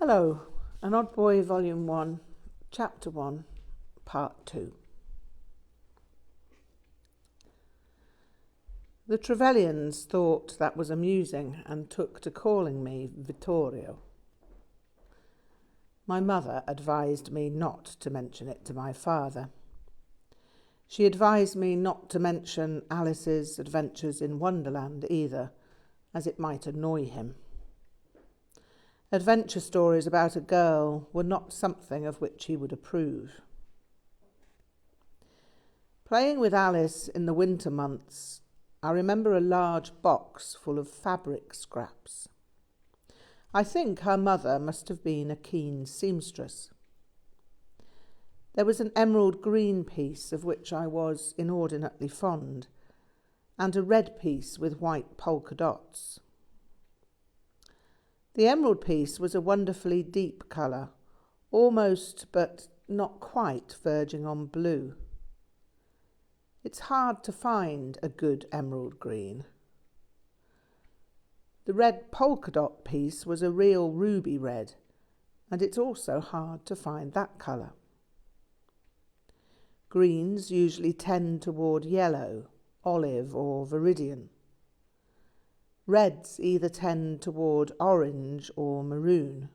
Hello, An Odd Boy Volume 1, Chapter 1, Part 2. The Trevelyan's thought that was amusing and took to calling me Vittorio. My mother advised me not to mention it to my father. She advised me not to mention Alice's adventures in Wonderland either, as it might annoy him. Adventure stories about a girl were not something of which he would approve. Playing with Alice in the winter months, I remember a large box full of fabric scraps. I think her mother must have been a keen seamstress. There was an emerald green piece of which I was inordinately fond, and a red piece with white polka dots. The emerald piece was a wonderfully deep colour, almost but not quite verging on blue. It's hard to find a good emerald green. The red polka dot piece was a real ruby red, and it's also hard to find that colour. Greens usually tend toward yellow, olive or viridian. Reds either tend toward orange or maroon.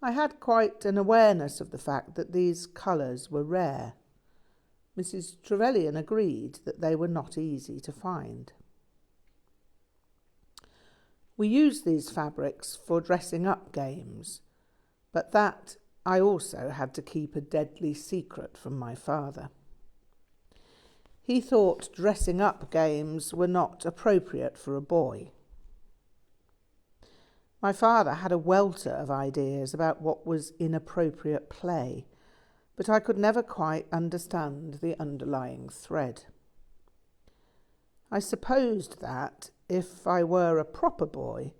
I had quite an awareness of the fact that these colours were rare. Mrs. Trevelyan agreed that they were not easy to find. We used these fabrics for dressing up games, but that I also had to keep a deadly secret from my father. He thought dressing up games were not appropriate for a boy. My father had a welter of ideas about what was inappropriate play, but I could never quite understand the underlying thread. I supposed that, if I were a proper boy,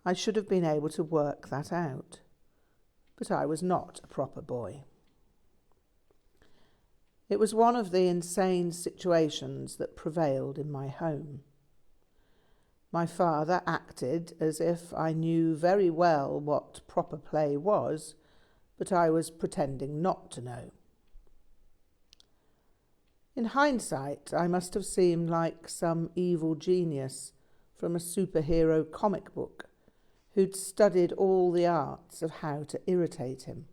I should have been able to work that out. But I was not a proper boy. It was one of the insane situations that prevailed in my home. My father acted as if I knew very well what proper play was, but I was pretending not to know. In hindsight, I must have seemed like some evil genius from a superhero comic book who'd studied all the arts of how to irritate him.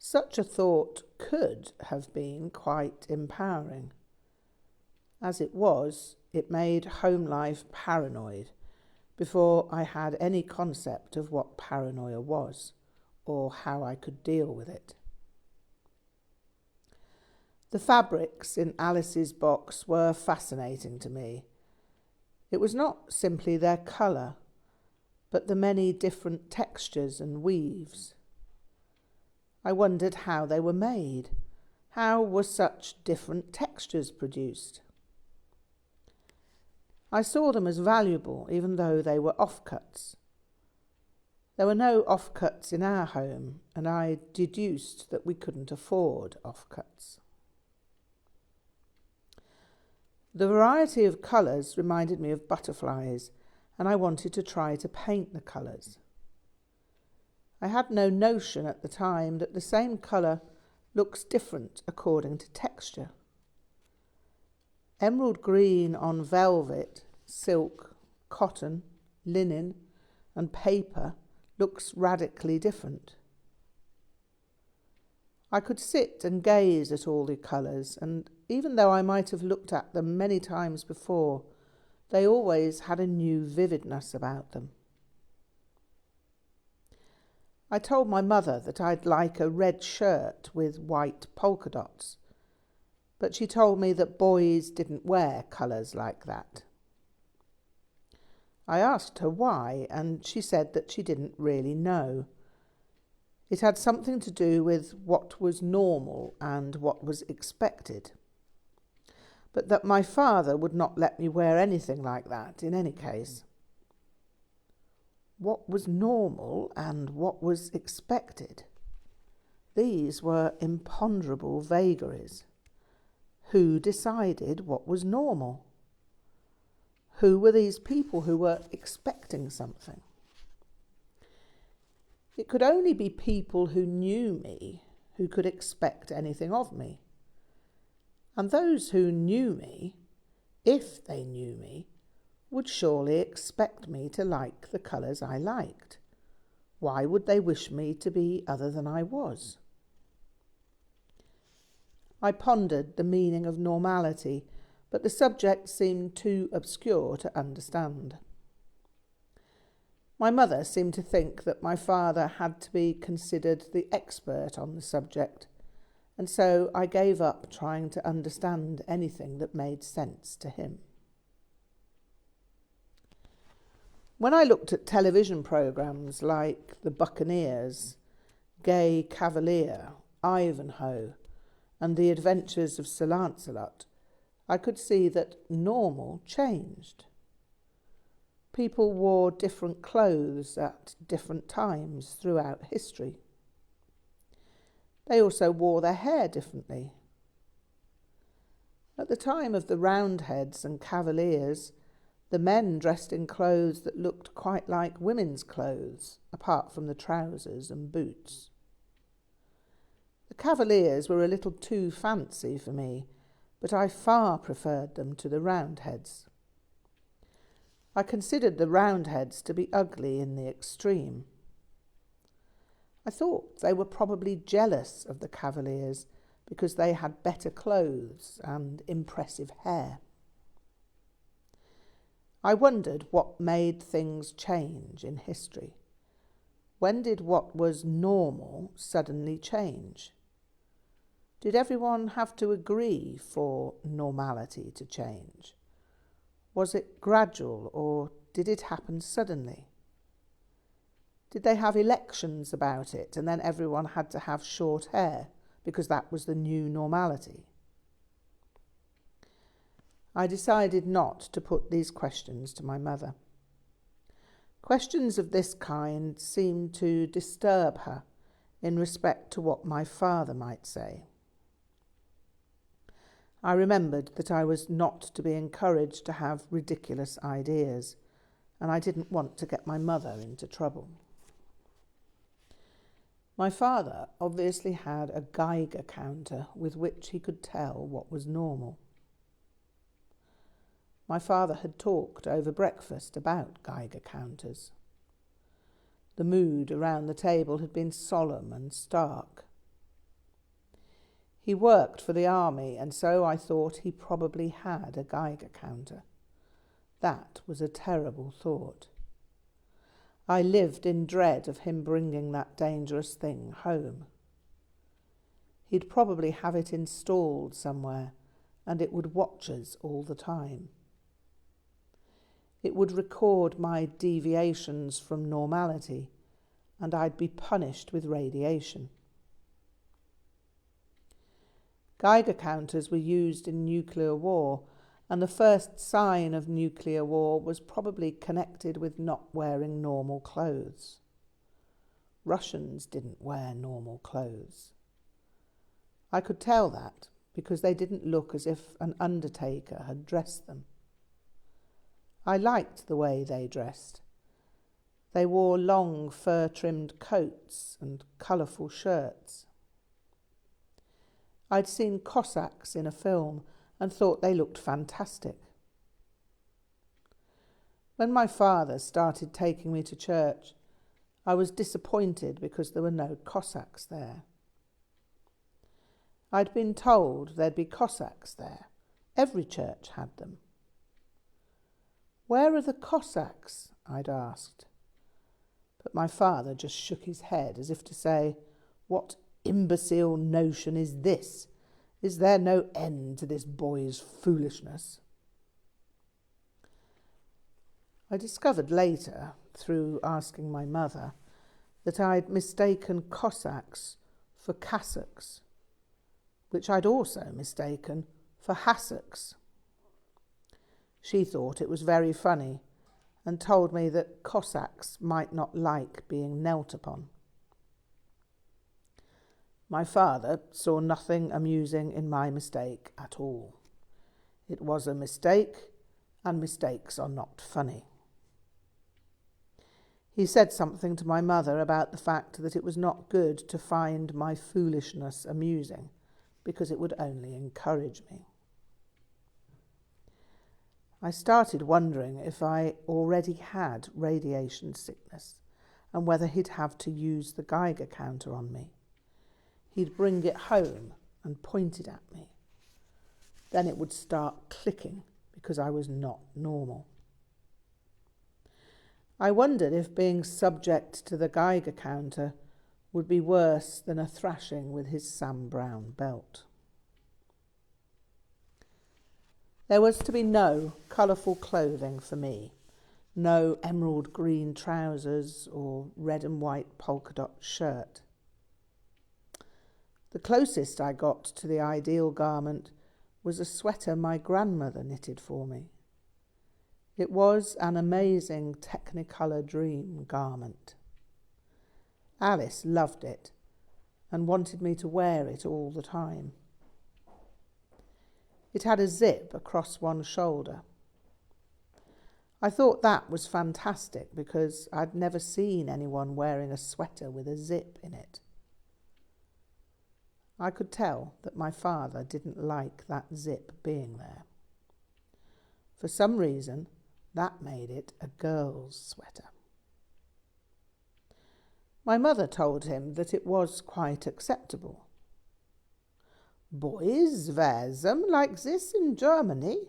Such a thought could have been quite empowering. As it was, it made home life paranoid before I had any concept of what paranoia was or how I could deal with it. The fabrics in Alice's box were fascinating to me. It was not simply their colour, but the many different textures and weaves. I wondered how they were made. How were such different textures produced? I saw them as valuable, even though they were offcuts. There were no offcuts in our home, and I deduced that we couldn't afford offcuts. The variety of colours reminded me of butterflies, and I wanted to try to paint the colours. I had no notion at the time that the same colour looks different according to texture. Emerald green on velvet, silk, cotton, linen, and paper looks radically different. I could sit and gaze at all the colours, and even though I might have looked at them many times before, they always had a new vividness about them. I told my mother that I'd like a red shirt with white polka dots, but she told me that boys didn't wear colours like that. I asked her why, and she said that she didn't really know. It had something to do with what was normal and what was expected, but that my father would not let me wear anything like that in any case. What was normal and what was expected? These were imponderable vagaries. Who decided what was normal? Who were these people who were expecting something? It could only be people who knew me who could expect anything of me. And those who knew me, if they knew me, would surely expect me to like the colours I liked. Why would they wish me to be other than I was? I pondered the meaning of normality, but the subject seemed too obscure to understand. My mother seemed to think that my father had to be considered the expert on the subject, and so I gave up trying to understand anything that made sense to him. When I looked at television programmes like The Buccaneers, Gay Cavalier, Ivanhoe, and The Adventures of Sir Lancelot, I could see that normal changed. People wore different clothes at different times throughout history. They also wore their hair differently. At the time of the Roundheads and Cavaliers, the men dressed in clothes that looked quite like women's clothes, apart from the trousers and boots. The Cavaliers were a little too fancy for me, but I far preferred them to the Roundheads. I considered the Roundheads to be ugly in the extreme. I thought they were probably jealous of the Cavaliers because they had better clothes and impressive hair. I wondered what made things change in history. When did what was normal suddenly change? Did everyone have to agree for normality to change? Was it gradual, or did it happen suddenly? Did they have elections about it and then everyone had to have short hair because that was the new normality? I decided not to put these questions to my mother. Questions of this kind seemed to disturb her in respect to what my father might say. I remembered that I was not to be encouraged to have ridiculous ideas, and I didn't want to get my mother into trouble. My father obviously had a Geiger counter with which he could tell what was normal. My father had talked over breakfast about Geiger counters. The mood around the table had been solemn and stark. He worked for the army, and so I thought he probably had a Geiger counter. That was a terrible thought. I lived in dread of him bringing that dangerous thing home. He'd probably have it installed somewhere, and it would watch us all the time. It would record my deviations from normality, and I'd be punished with radiation. Geiger counters were used in nuclear war, and the first sign of nuclear war was probably connected with not wearing normal clothes. Russians didn't wear normal clothes. I could tell that because they didn't look as if an undertaker had dressed them. I liked the way they dressed. They wore long fur-trimmed coats and colourful shirts. I'd seen Cossacks in a film and thought they looked fantastic. When my father started taking me to church, I was disappointed because there were no Cossacks there. I'd been told there'd be Cossacks there. Every church had them. "Where are the Cossacks?" I'd asked. But my father just shook his head as if to say, "What imbecile notion is this? Is there no end to this boy's foolishness?" I discovered later, through asking my mother, that I'd mistaken Cossacks for cassocks, which I'd also mistaken for hassocks. She thought it was very funny and told me that Cossacks might not like being knelt upon. My father saw nothing amusing in my mistake at all. It was a mistake, and mistakes are not funny. He said something to my mother about the fact that it was not good to find my foolishness amusing, because it would only encourage me. I started wondering if I already had radiation sickness and whether he'd have to use the Geiger counter on me. He'd bring it home and point it at me. Then it would start clicking because I was not normal. I wondered if being subject to the Geiger counter would be worse than a thrashing with his Sam Brown belt. There was to be no colourful clothing for me, no emerald green trousers or red and white polka dot shirt. The closest I got to the ideal garment was a sweater my grandmother knitted for me. It was an amazing Technicolor dream garment. Alice loved it and wanted me to wear it all the time. It had a zip across one shoulder. I thought that was fantastic because I'd never seen anyone wearing a sweater with a zip in it. I could tell that my father didn't like that zip being there. For some reason, that made it a girl's sweater. My mother told him that it was quite acceptable. "Boys wear them like this in Germany."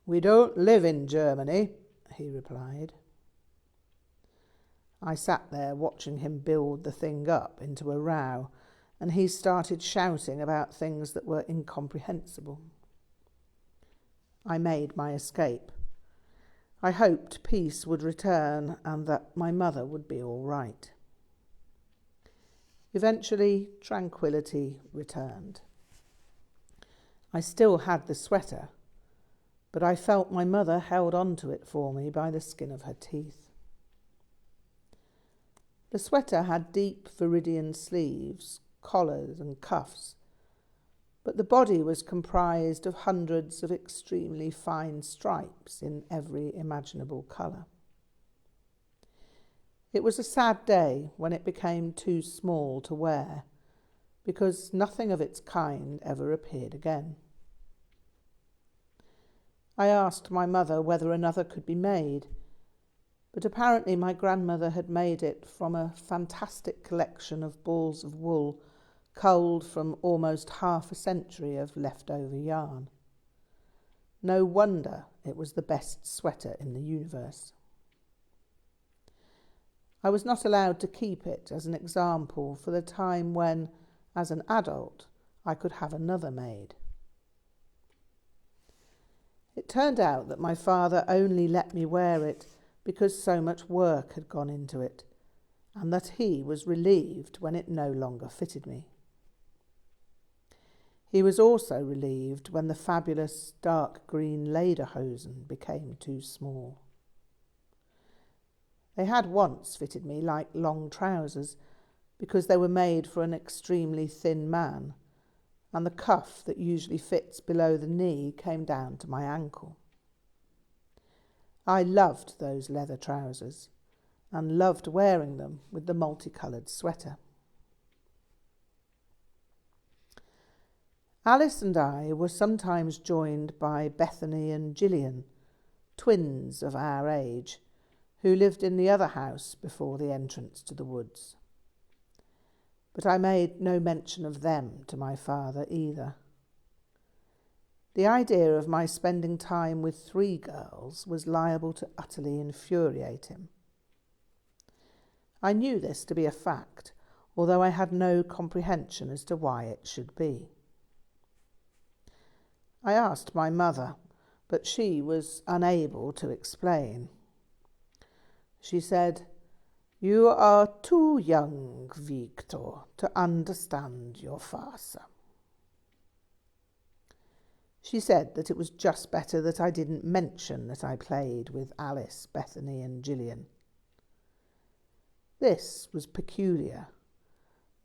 "We don't live in Germany," he replied. I sat there watching him build the thing up into a row, and he started shouting about things that were incomprehensible. I made my escape. I hoped peace would return and that my mother would be all right. Eventually, tranquility returned. I still had the sweater, but I felt my mother held on to it for me by the skin of her teeth. The sweater had deep viridian sleeves, collars and cuffs, but the body was comprised of hundreds of extremely fine stripes in every imaginable colour. It was a sad day when it became too small to wear, because nothing of its kind ever appeared again. I asked my mother whether another could be made, but apparently my grandmother had made it from a fantastic collection of balls of wool culled from almost half a century of leftover yarn. No wonder it was the best sweater in the universe. I was not allowed to keep it as an example for the time when, as an adult, I could have another made. It turned out that my father only let me wear it because so much work had gone into it, and that he was relieved when it no longer fitted me. He was also relieved when the fabulous dark green lederhosen became too small. They had once fitted me like long trousers because they were made for an extremely thin man, and the cuff that usually fits below the knee came down to my ankle. I loved those leather trousers and loved wearing them with the multicoloured sweater. Alice and I were sometimes joined by Bethany and Gillian, twins of our age, who lived in the other house before the entrance to the woods. But I made no mention of them to my father either. The idea of my spending time with 3 girls was liable to utterly infuriate him. I knew this to be a fact, although I had no comprehension as to why it should be. I asked my mother, but she was unable to explain. She said, "You are too young, Victor, to understand your father." She said that it was just better that I didn't mention that I played with Alice, Bethany and Gillian. This was peculiar.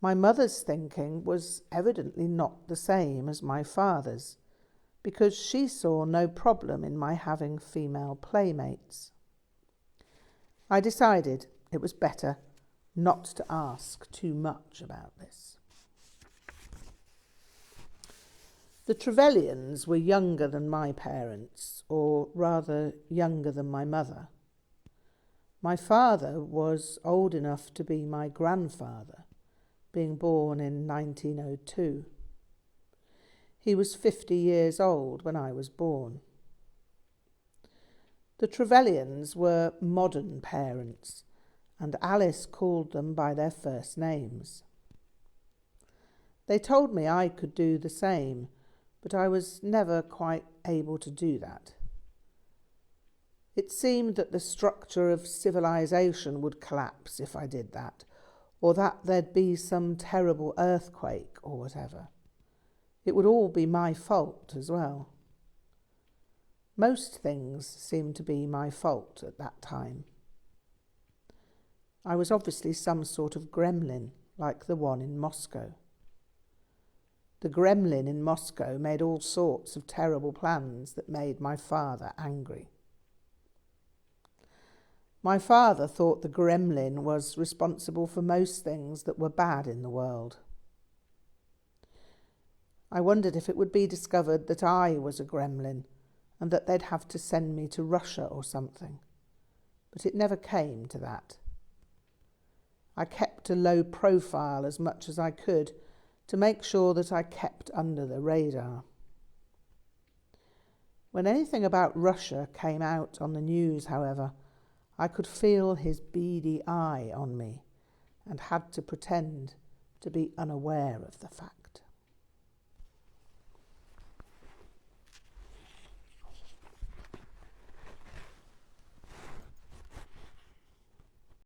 My mother's thinking was evidently not the same as my father's, because she saw no problem in my having female playmates. I decided it was better not to ask too much about this. The Trevelyan's were younger than my parents, or rather younger than my mother. My father was old enough to be my grandfather, being born in 1902. He was 50 years old when I was born. The Trevelyan's were modern parents, and Alice called them by their first names. They told me I could do the same, but I was never quite able to do that. It seemed that the structure of civilization would collapse if I did that, or that there'd be some terrible earthquake or whatever. It would all be my fault as well. Most things seemed to be my fault at that time. I was obviously some sort of gremlin, like the one in Moscow. The gremlin in Moscow made all sorts of terrible plans that made my father angry. My father thought the gremlin was responsible for most things that were bad in the world. I wondered if it would be discovered that I was a gremlin and that they'd have to send me to Russia or something. But it never came to that. I kept a low profile as much as I could to make sure that I kept under the radar. When anything about Russia came out on the news, however, I could feel his beady eye on me and had to pretend to be unaware of the fact.